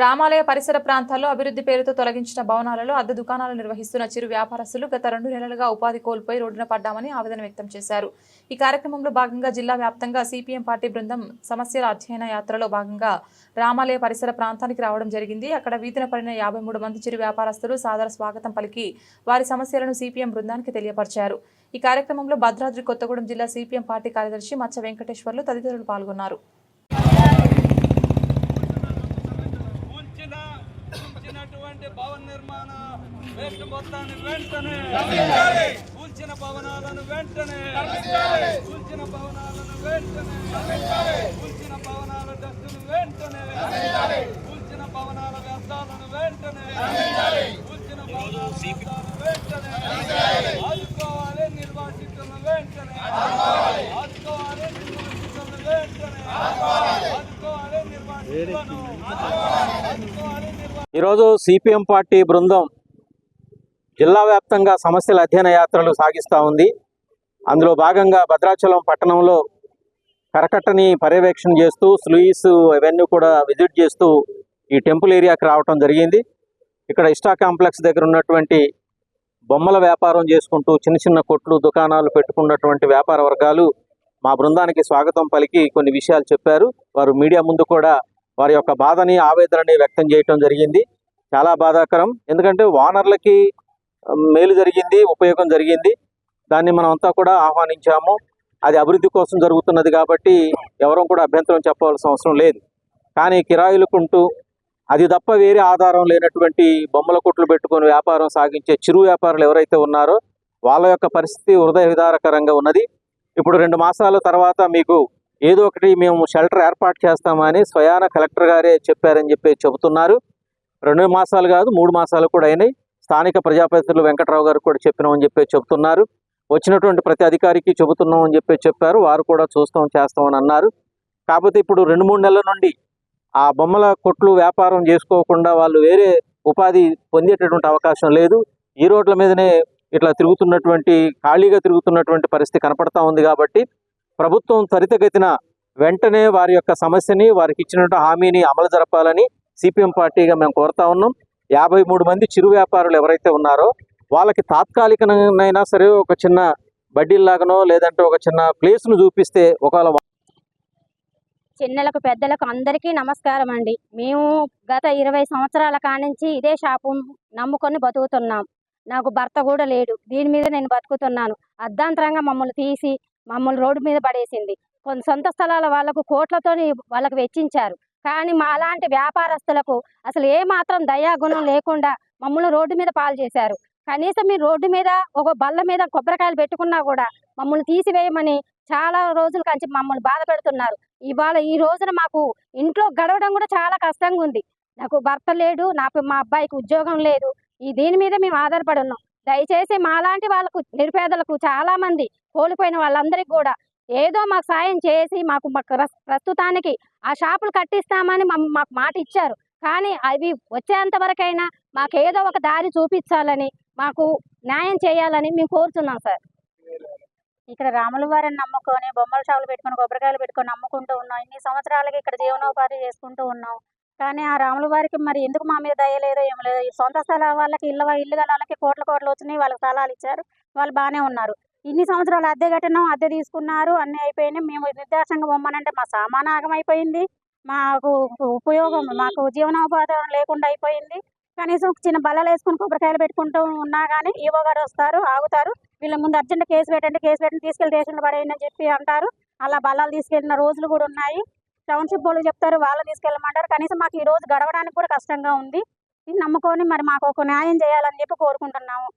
రామాలయ పరిసర ప్రాంతాల్లో అభివృద్ధి పేరుతో తొలగించిన భవనాలలో అద్దె దుకాణాలు నిర్వహిస్తున్న చిరు వ్యాపారస్తులు గత 2 నెలలుగా ఉపాధి కోల్పోయి రోడ్డున పడ్డామని ఆవేదన వ్యక్తం చేశారు. ఈ కార్యక్రమంలో భాగంగా జిల్లా వ్యాప్తంగా సిపిఎం పార్టీ బృందం సమస్యల అధ్యయన యాత్రలో భాగంగా రామాలయ పరిసర ప్రాంతానికి రావడం జరిగింది. అక్కడ వీధిన పడిన 53 మంది చిరు వ్యాపారస్తులు సాదర స్వాగతం పలికి వారి సమస్యలను సిపిఎం బృందానికి తెలియపరిచారు. ఈ కార్యక్రమంలో భద్రాద్రి కొత్తగూడెం జిల్లా సిపిఎం పార్టీ కార్యదర్శి మచ్చ వెంకటేశ్వర్లు తదితరులు పాల్గొన్నారు. భవన నిర్మాణ వేస్ట్ మొత్తాన్ని వెంటనే కూల్చిన భవనాలను వెంటనే కూల్చిన భవనాలను వెంటనే కూల్చిన భవనాల డస్టును వెంటనే కూల్చిన భవనాల వ్యర్థాలను వెంటనే కూల్చిన భవనాల వ్యర్థాలను వెంటనే ఆదుకోవాలి నిర్వాసితులను వెంటనే ఆదుకోవాలి నిర్వాసితులను వెంటనే ఆదుకోవాలి నిర్వాసితులను ఆదుకోవాలి. ఈరోజు సిపిఎం పార్టీ బృందం జిల్లా వ్యాప్తంగా సమస్యల అధ్యయన యాత్రలు సాగిస్తూ ఉంది. అందులో భాగంగా భద్రాచలం పట్టణంలో కరకట్టని పర్యవేక్షణ చేస్తూ స్లూయిస్ అవన్నీ కూడా విజిట్ చేస్తూ ఈ టెంపుల్ ఏరియాకి రావటం జరిగింది. ఇక్కడ ఇష్టా కాంప్లెక్స్ దగ్గర ఉన్నటువంటి బొమ్మల వ్యాపారం చేసుకుంటూ చిన్న చిన్న కొట్లు దుకాణాలు పెట్టుకున్నటువంటి వ్యాపార వర్గాలు మా బృందానికి స్వాగతం పలికి కొన్ని విషయాలు చెప్పారు. వారు మీడియా ముందు కూడా వారి యొక్క బాధని ఆవేదనని వ్యక్తం చేయటం జరిగింది. చాలా బాధాకరం. ఎందుకంటే ఓనర్లకి మేలు జరిగింది, ఉపయోగం జరిగింది. దాన్ని మనం అంతా కూడా ఆహ్వానించాము. అది అభివృద్ధి కోసం జరుగుతున్నది కాబట్టి ఎవరూ కూడా అభ్యంతరం చెప్పవలసిన అవసరం లేదు. కానీ కిరాయిలుకుంటూ అది తప్ప వేరే ఆధారం లేనటువంటి బొమ్మల కొట్లు పెట్టుకొని వ్యాపారం సాగించే చిరు వ్యాపారులు ఎవరైతే ఉన్నారో వాళ్ళ యొక్క పరిస్థితి హృదయ విదారకరంగా ఉన్నది. ఇప్పుడు 2 మాసాల తర్వాత మీకు ఏదో ఒకటి మేము షెల్టర్ ఏర్పాటు చేస్తామని స్వయాన కలెక్టర్ గారే చెప్పారని చెప్పి చెబుతున్నారు. 2 మాసాలు కాదు 3 మాసాలు కూడా అయినాయి. స్థానిక ప్రజాప్రతినిధులు వెంకట్రావు గారు కూడా చెప్పినామని చెప్పి చెబుతున్నారు. వచ్చినటువంటి ప్రతి అధికారికి చెబుతున్నామని చెప్పి చెప్పారు. వారు కూడా చూస్తాం చేస్తామని అన్నారు. కాకపోతే ఇప్పుడు 2-3 నెలల నుండి ఆ బొమ్మల కొట్లు వ్యాపారం చేసుకోకుండా వాళ్ళు వేరే ఉపాధి పొందేటటువంటి అవకాశం లేదు. ఈ రోడ్ల మీదనే ఇట్లా తిరుగుతున్నటువంటి ఖాళీగా తిరుగుతున్నటువంటి పరిస్థితి కనపడతా ఉంది. కాబట్టి ప్రభుత్వం త్వరితగతిన వెంటనే వారి యొక్క సమస్యని వారికి ఇచ్చినటువంటి హామీని అమలు జరపాలని సిపిఎం పార్టీగా మేము కోరుతా ఉన్నాం. 53 మంది చిరు వ్యాపారులు ఎవరైతే ఉన్నారో వాళ్ళకి తాత్కాలికనైనా సరే ఒక చిన్న బడ్డీలాగానో లేదంటే ఒక చిన్న ప్లేస్ను చూపిస్తే ఒకవేళ చిన్నలకు పెద్దలకు అందరికీ నమస్కారం అండి. మేము గత 20 సంవత్సరాల కానించి ఇదే షాపు నమ్ముకొని బతుకుతున్నాం. నాకు భర్త కూడా లేడు. దీని మీద నేను బతుకుతున్నాను. అర్ధాంతరంగా మమ్మల్ని తీసి మమ్మల్ని రోడ్డు మీద పడేసింది. కొన్ని సొంత స్థలాల వాళ్ళకు కోట్లతో వాళ్ళకు వెచ్చించారు. కానీ మా అలాంటి వ్యాపారస్తులకు అసలు ఏ మాత్రం దయాగుణం లేకుండా మమ్మల్ని రోడ్డు మీద పాలు చేశారు. కనీసం మీరు రోడ్డు మీద ఒక బల్ల మీద కొబ్బరికాయలు పెట్టుకున్నా కూడా మమ్మల్ని తీసివేయమని చాలా రోజుల కంచి మమ్మల్ని బాధ పెడుతున్నారు. ఇవాళ ఈ రోజున మాకు ఇంట్లో గడవడం కూడా చాలా కష్టంగా ఉంది. నాకు భర్త లేడు, మా అబ్బాయికి ఉద్యోగం లేదు. దీని మీద మేము ఆధారపడి ఉన్నాం. దయచేసి మాలాంటి వాళ్ళకు నిరుపేదలకు చాలా మంది కోల్పోయిన వాళ్ళందరికీ కూడా ఏదో మాకు సాయం చేసి మాకు ప్రస్తుతానికి ఆ షాపులు కట్టిస్తామని మాకు మాట ఇచ్చారు. కానీ అవి వచ్చేంత వరకైనా మాకు ఏదో ఒక దారి చూపించాలని మాకు న్యాయం చేయాలని మేము కోరుతున్నాం సార్. ఇక్కడ రాముల వారిని నమ్ముకొని బొమ్మల షాపులు పెట్టుకొని కొబ్బరికాయలు పెట్టుకొని నమ్ముకుంటూ ఉన్నాం. ఇన్ని సంవత్సరాలకి ఇక్కడ జీవనోపాధి చేసుకుంటూ ఉన్నాం. కానీ ఆ రాముల వారికి మరి ఎందుకు మా మీద దయ లేదో ఏం లేదు. సొంత స్థలాల వాళ్ళకి ఇల్లు గల వాళ్ళకి కోట్లు వచ్చినాయి. వాళ్ళకి స్థలాలు ఇచ్చారు, వాళ్ళు బాగానే ఉన్నారు. ఇన్ని సంవత్సరాలు అద్దె కట్టినాం, అద్దె తీసుకున్నారు, అన్నీ అయిపోయినాయి. మేము నిర్దేశంగా బొమ్మనంటే మా సామాను ఆగమైపోయింది, మాకు ఉపయోగం మాకు జీవనోపాధి లేకుండా అయిపోయింది. కనీసం చిన్న బల్లలు వేసుకుని కొబ్బరికాయలు పెట్టుకుంటూ ఉన్నా కానీ ఈవో గారు వస్తారు, ఆగుతారు. వీళ్ళ ముందు అర్జెంట్ కేసు పెట్టండి తీసుకెళ్ళి స్టేషన్లో పడేయండి అని చెప్పి అంటారు. అలా బల్లలు తీసుకెళ్ళిన రోజులు కూడా ఉన్నాయి. టౌన్షిప్ వాళ్ళు చెప్తారు, వాళ్ళు తీసుకెళ్ళమంటారు. కనీసం మాకు ఈ రోజు గడవడానికి కూడా కష్టంగా ఉంది. ఇది నమ్ముకొని మరి మాకు ఒక న్యాయం చేయాలని చెప్పి కోరుకుంటున్నాము.